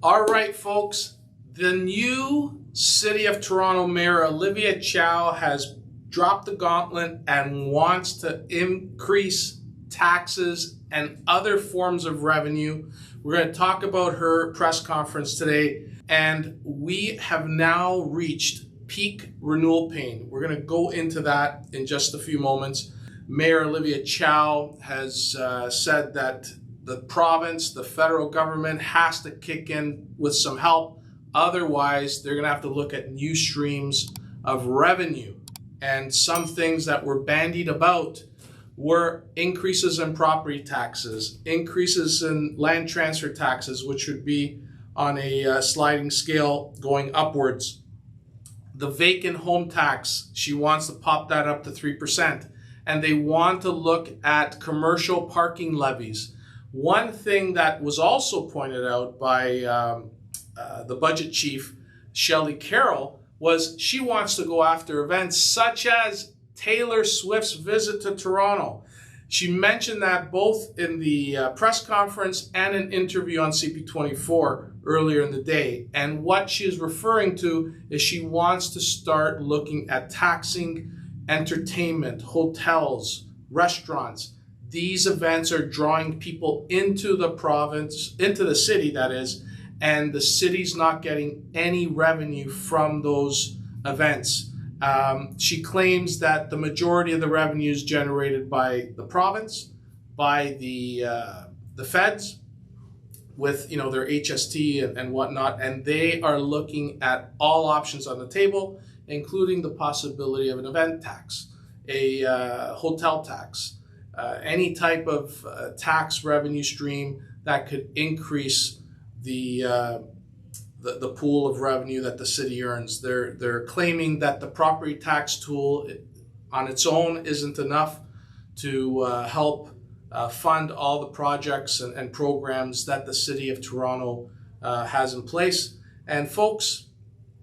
All right, folks, the new City of Toronto Mayor Olivia Chow has dropped the gauntlet and wants to increase taxes and other forms of revenue. We're going to talk about her press conference today, and we have now reached peak renewal pain. We're going to go into that in just a few moments. Mayor Olivia Chow has said that the province, the federal government has to kick in with some help. Otherwise, they're going to have to look at new streams of revenue. And some things that were bandied about were increases in property taxes, increases in land transfer taxes, which would be on a sliding scale going upwards. The vacant home tax, she wants to pop that up to 3%. And they want to look at commercial parking levies. One thing that was also pointed out by the budget chief, Shelley Carroll, was she wants to go after events such as Taylor Swift's visit to Toronto. She mentioned that both in the press conference and an interview on CP24 earlier in the day. And what she is referring to is she wants to start looking at taxing entertainment, hotels, restaurants. These events are drawing people into the province, into the city, that is, and the city's not getting any revenue from those events. She claims that the majority of the revenue is generated by the province, by the feds, with their HST and whatnot, and they are looking at all options on the table, including the possibility of an event tax, a hotel tax, any type of tax revenue stream that could increase the pool of revenue that the city earns. They're claiming that the property tax tool on its own isn't enough to help fund all the projects and programs that the City of Toronto has in place. And folks,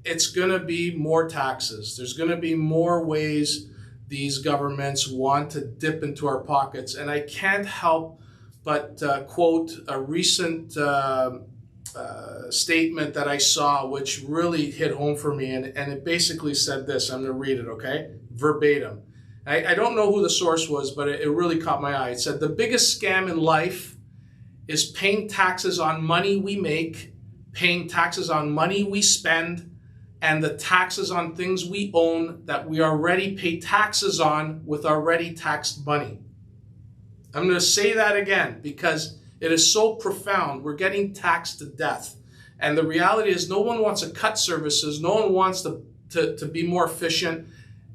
it's going to be more taxes. There's going to be more ways these governments want to dip into our pockets. And I can't help but quote a recent statement that I saw, which really hit home for me. And it basically said this. I'm going to read it, okay? Verbatim. I don't know who the source was, but it really caught my eye. It said, "The biggest scam in life is paying taxes on money we make, paying taxes on money we spend, and the taxes on things we own that we already pay taxes on with already taxed money." I'm going to say that again because it is so profound. We're getting taxed to death. And the reality is no one wants to cut services. No one wants to be more efficient.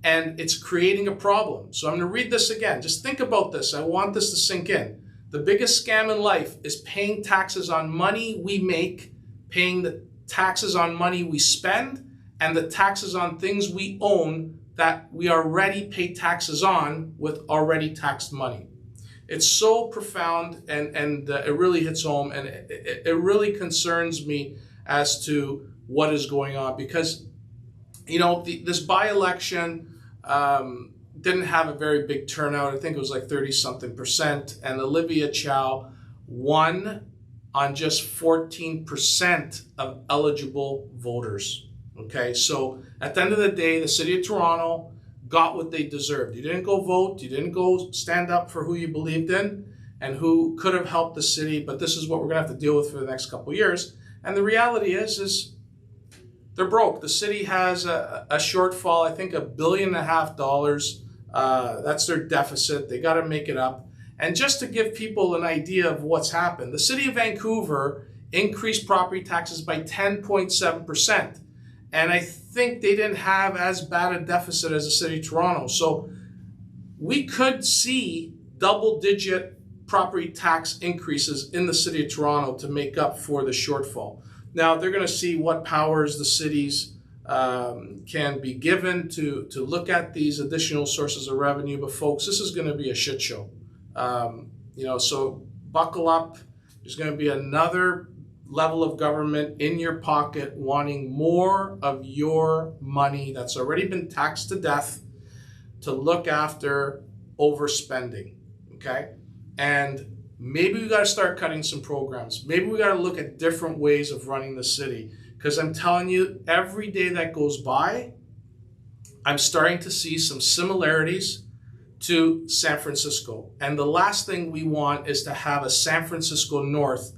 And it's creating a problem. So I'm going to read this again. Just think about this. I want this to sink in. The biggest scam in life is paying taxes on money we make, paying the taxes on money we spend, and the taxes on things we own that we already pay taxes on with already taxed money. It's so profound and it really hits home, and it really concerns me as to what is going on because, this by-election didn't have a very big turnout. I think it was like 30-something%, and Olivia Chow won on just 14% of eligible voters. Okay, so at the end of the day, the City of Toronto got what they deserved. You didn't go vote, you didn't go stand up for who you believed in and who could have helped the city, but this is what we're gonna have to deal with for the next couple of years. And the reality is they're broke. The city has a shortfall, I think $1.5 billion. That's their deficit. They gotta make it up. And just to give people an idea of what's happened, the City of Vancouver increased property taxes by 10.7%. And I think they didn't have as bad a deficit as the City of Toronto. So we could see double-digit property tax increases in the City of Toronto to make up for the shortfall. Now, they're going to see what powers the cities can be given to look at these additional sources of revenue. But folks, this is going to be a shit show. So buckle up. There's going to be another level of government in your pocket wanting more of your money that's already been taxed to death to look after overspending, okay? And maybe we got to start cutting some programs. Maybe we got to look at different ways of running the city. Because I'm telling you, every day that goes by, I'm starting to see some similarities to San Francisco. And the last thing we want is to have a San Francisco North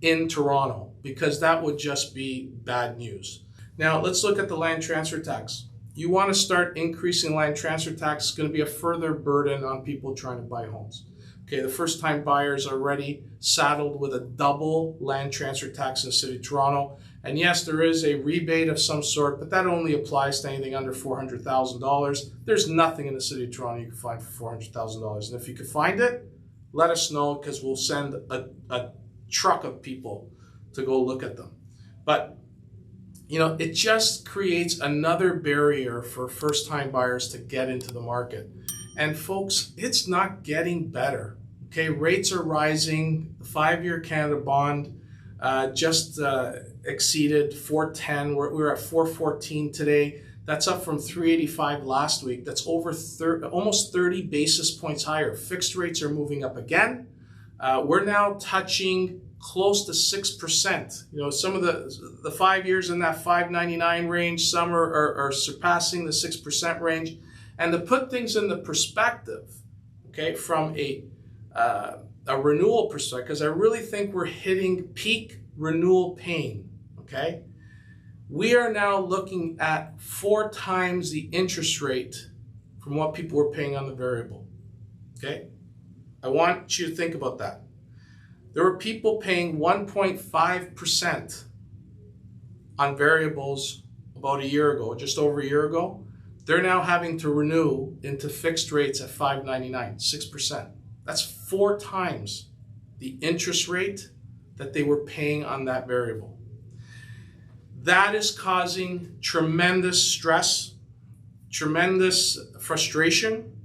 in Toronto, because that would just be bad news. Now, let's look at the land transfer tax. You want to start increasing land transfer tax, it's going to be a further burden on people trying to buy homes. Okay, the first-time buyers are already saddled with a double land transfer tax in the city of Toronto. And yes, there is a rebate of some sort, but that only applies to anything under $400,000. There's nothing in the city of Toronto you can find for $400,000. And if you can find it, let us know, because we'll send a truck of people to go look at them. But, you know, it just creates another barrier for first-time buyers to get into the market. And folks, it's not getting better. Okay, rates are rising. The 5-year Canada bond just exceeded 410. We're at 414 today. That's up from 385 last week. That's over almost 30 basis points higher. Fixed rates are moving up again. We're now touching close to 6%. You know, some of the 5 years in that 5.99 range, some are surpassing the 6% range. And to put things into perspective, okay, from a renewal perspective, because I really think we're hitting peak renewal pain, okay? We are now looking at 4 times the interest rate from what people were paying on the variable, okay? I want you to think about that. There were people paying 1.5% on variables about a year ago, just over a year ago. They're now having to renew into fixed rates at 5.99, 6%. That's 4 times the interest rate that they were paying on that variable. That is causing tremendous stress, tremendous frustration,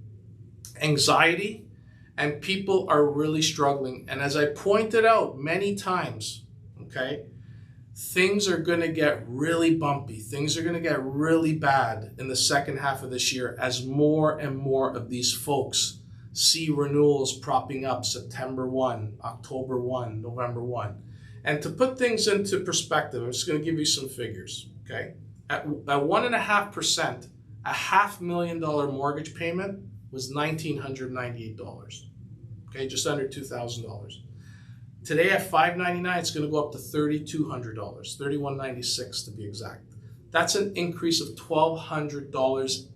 anxiety, and people are really struggling. And as I pointed out many times, okay, things are going to get really bumpy. Things are going to get really bad in the second half of this year as more and more of these folks see renewals propping up September 1, October 1, November 1. And to put things into perspective, I'm just going to give you some figures, okay? At 1.5%, a $500,000 mortgage payment was $1,998, okay? Just under $2,000. Today at $599, it's going to go up to $3,200, $3,196 to be exact. That's an increase of $1,200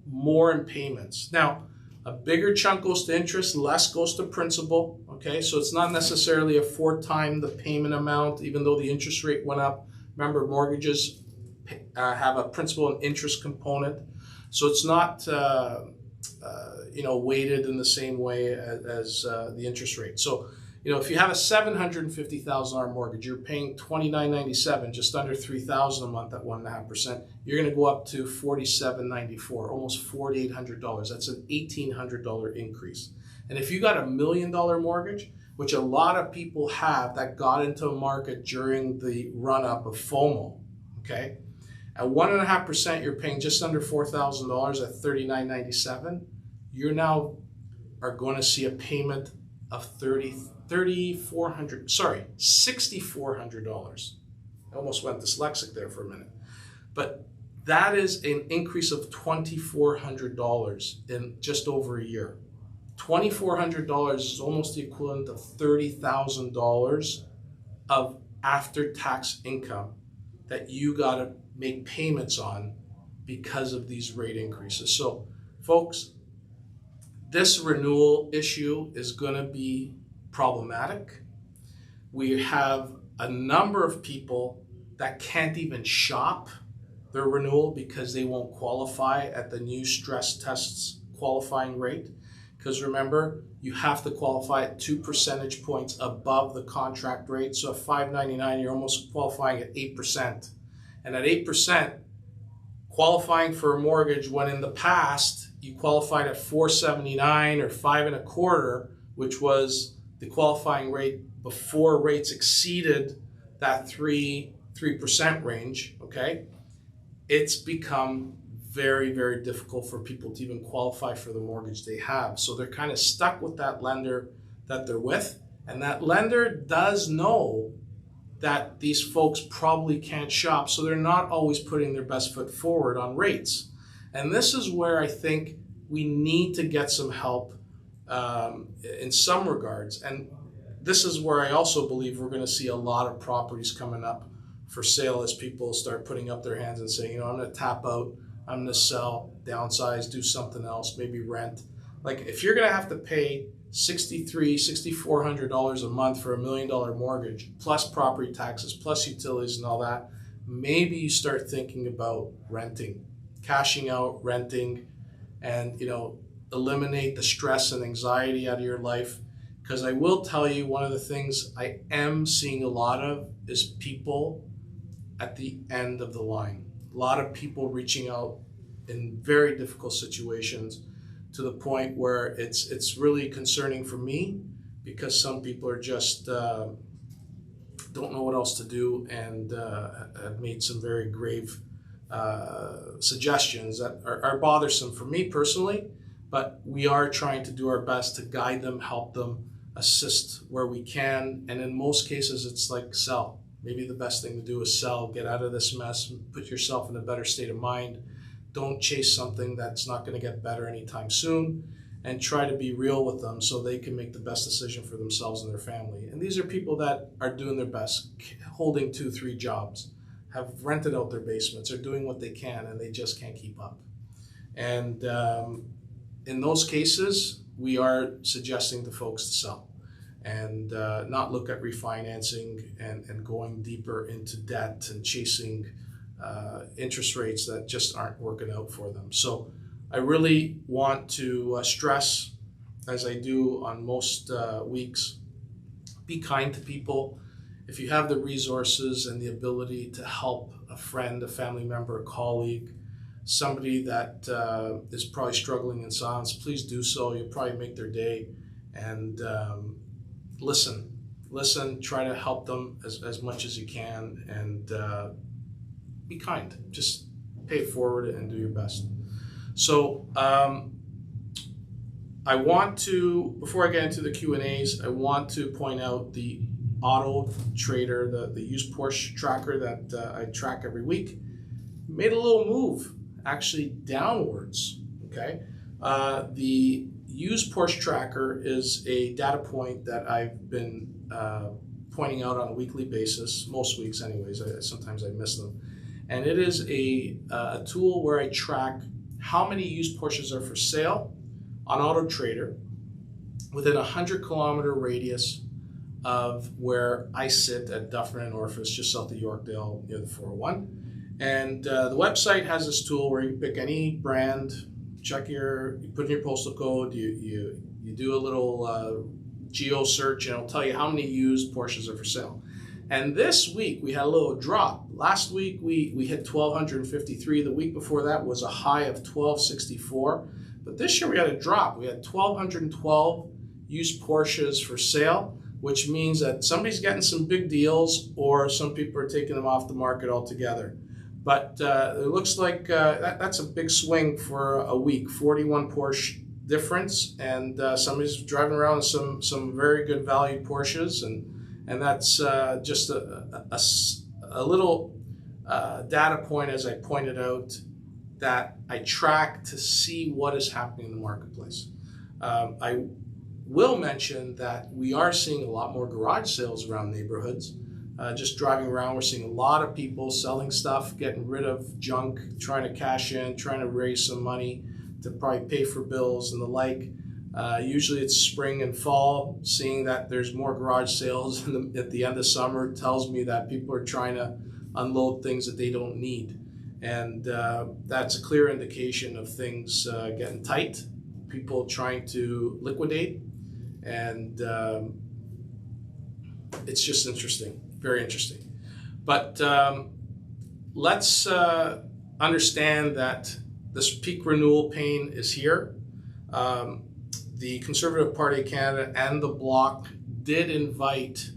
more in payments. Now, a bigger chunk goes to interest, less goes to principal, okay? So it's not necessarily a 4 times the payment amount, even though the interest rate went up. Remember, mortgages have a principal and interest component. So it's not weighted in the same way as the interest rate. So, you know, if you have a $750,000 mortgage, you're paying $2,997, just under $3,000 a month at 1.5%. You're going to go up to $4,794, almost $4,800. That's an $1,800 increase. And if you got $1 million mortgage, which a lot of people have that got into a market during the run-up of FOMO, okay? At 1.5%, you're paying just under $4,000 at $3,997. You now are going to see a payment of $6,400. I almost went dyslexic there for a minute. But that is an increase of $2,400 in just over a year. $2,400 is almost the equivalent of $30,000 of after-tax income that you got to make payments on because of these rate increases. So, folks, this renewal issue is going to be problematic. We have a number of people that can't even shop their renewal because they won't qualify at the new stress tests qualifying rate. Because remember, you have to qualify at 2 percentage points above the contract rate. So at $599, you're almost qualifying at 8%. And at 8%, qualifying for a mortgage when in the past you qualified at 479 or 5.25, which was the qualifying rate before rates exceeded that 3% range, okay? It's become very, very difficult for people to even qualify for the mortgage they have. So they're kind of stuck with that lender that they're with. And that lender does know that these folks probably can't shop, so they're not always putting their best foot forward on rates. And this is where I think we need to get some help in some regards. And this is where I also believe we're going to see a lot of properties coming up for sale as people start putting up their hands and saying, you know, I'm going to tap out, I'm going to sell, downsize, do something else, maybe rent. Like if you're going to have to pay $6,400 a month for $1 million mortgage, plus property taxes, plus utilities and all that, maybe you start thinking about renting, cashing out, renting, and, you know, eliminate the stress and anxiety out of your life. Because I will tell you, one of the things I am seeing a lot of is people at the end of the line. A lot of people reaching out in very difficult situations, to the point where it's really concerning for me, because some people are just don't know what else to do, and have made some very grave suggestions that are bothersome for me personally. But we are trying to do our best to guide them, help them, assist where we can. And in most cases, it's like sell. Maybe the best thing to do is sell, get out of this mess, put yourself in a better state of mind. Don't chase something that's not going to get better anytime soon, and try to be real with them so they can make the best decision for themselves and their family. And these are people that are doing their best, holding 2-3 jobs, have rented out their basements, are doing what they can, and they just can't keep up. And in those cases, we are suggesting to folks to sell and not look at refinancing and going deeper into debt and chasing interest rates that just aren't working out for them. So I really want to stress, as I do on most weeks, be kind to people. If you have the resources and the ability to help a friend, a family member, a colleague, somebody that is probably struggling in silence, please do so. You'll probably make their day. And listen, try to help them as much as you can, and be kind. Just pay it forward and do your best. So I want to, before I get into the Q&As, I want to point out the Auto Trader, the used Porsche tracker that I track every week, made a little move, actually downwards. Okay, the used Porsche tracker is a data point that I've been pointing out on a weekly basis, most weeks anyways. Sometimes I miss them. And it is a tool where I track how many used Porsches are for sale on Auto Trader within a 100-kilometer radius of where I sit at Dufferin and Orphis, just south of Yorkdale near the 401. And the website has this tool where you pick any brand, you put in your postal code, you do a little geo search, and it'll tell you how many used Porsches are for sale. And this week we had a little drop. Last week we hit 1,253. The week before that was a high of 1,264. But this year we had a drop. We had 1,212 used Porsches for sale, which means that somebody's getting some big deals, or some people are taking them off the market altogether. But it looks like that's a big swing for a week, 41 Porsche difference, and somebody's driving around with some very good valued Porsches, and that's just a little data point, as I pointed out, that I track to see what is happening in the marketplace. I will mention that we are seeing a lot more garage sales around neighborhoods. Just driving around, we're seeing a lot of people selling stuff, getting rid of junk, trying to cash in, trying to raise some money to probably pay for bills and the like. Usually it's spring and fall. Seeing that there's more garage sales at the end of summer tells me that people are trying to unload things that they don't need. And that's a clear indication of things getting tight, people trying to liquidate. And it's just interesting, very interesting. But let's understand that this peak renewal pain is here. The Conservative Party of Canada and the Bloc did invite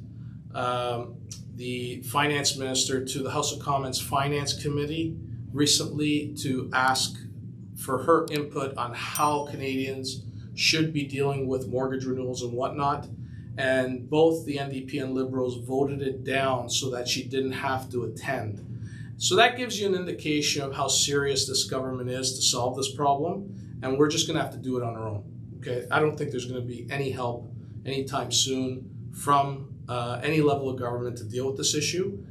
the Finance Minister to the House of Commons Finance Committee recently to ask for her input on how Canadians should be dealing with mortgage renewals and whatnot. and both the NDP and Liberals voted it down so that she didn't have to attend. So that gives you an indication of how serious this government is to solve this problem, and we're just going to have to do it on our own. Okay, I don't think there's going to be any help anytime soon from any level of government to deal with this issue.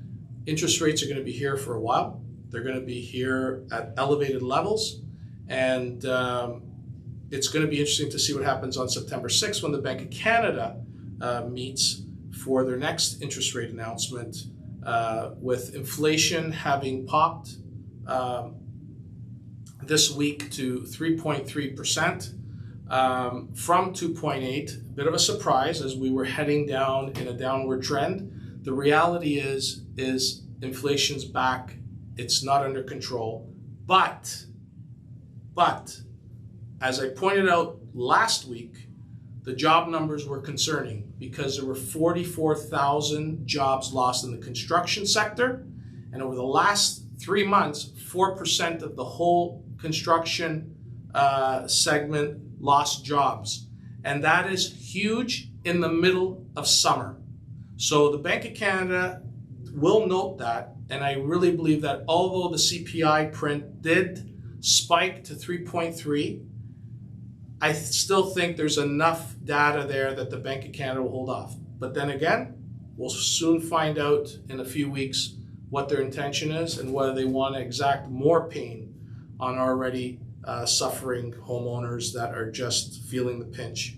Interest rates are going to be here for a while. They're going to be here at elevated levels, and it's going to be interesting to see what happens on September 6th when the Bank of Canada meets for their next interest rate announcement, with inflation having popped this week to 3.3%. From 2.8, a bit of a surprise as we were heading down in a downward trend. The reality is inflation's back. It's not under control. But, as I pointed out last week, the job numbers were concerning because there were 44,000 jobs lost in the construction sector. And over the last 3 months, 4% of the whole construction segment lost jobs. And that is huge in the middle of summer. So the Bank of Canada will note that. And I really believe that although the CPI print did spike to 3.3, I still think there's enough data there that the Bank of Canada will hold off. But then again, we'll soon find out in a few weeks what their intention is and whether they want to exact more pain on already suffering homeowners that are just feeling the pinch.